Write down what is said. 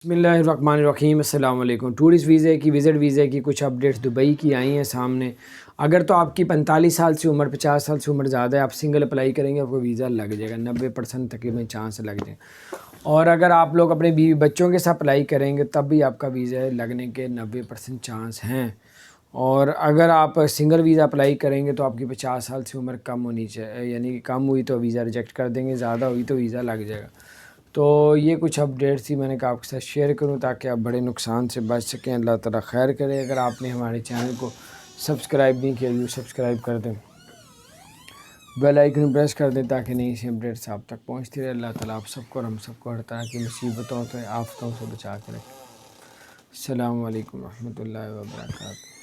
बिस्मिल्लाहिर्रहमानिर्रहीम अस्सलाम वालेकुम। टूरिस्ट वीज़े की विज़िट वीज़े की कुछ अपडेट्स दुबई की आई हैं सामने। अगर तो आपकी 45 साल से उम्र 50 साल से उम्र ज़्यादा है, आप सिंगल अप्लाई करेंगे आपको वीज़ा लग जाएगा, 90% तकरीबन चांस लग जाएगा। और अगर आप लोग अपने बीवी बच्चों के साथ अप्लाई करेंगे तब भी आपका वीज़ा लगने के 90% चांस हैं। और अगर आप सिंगल वीज़ा अप्लाई करेंगे तो आपकी 50 साल से उम्र कम होनी चाहिए, यानी कम हुई तो वीज़ा रिजेक्ट कर देंगे, ज़्यादा हुई तो वीज़ा लग जाएगा। तो ये कुछ अपडेट्स थी मैंने कहा आपके साथ शेयर करूं ताकि आप बड़े नुकसान से बच सकें। अल्लाह ताला खैर करे। अगर आपने हमारे चैनल को सब्सक्राइब नहीं किया, सब्सक्राइब कर दें, बेल आइकन प्रेस कर दें ताकि नई सी अपडेट्स आप तक पहुंचती रहे। अल्लाह ताला आप सबको और हम सबको हर तरह की मुसीबतों से आफतों से बचा के रखें। अस्सलामु अलैकुम रहमतुल्लाहि व बरकातहू।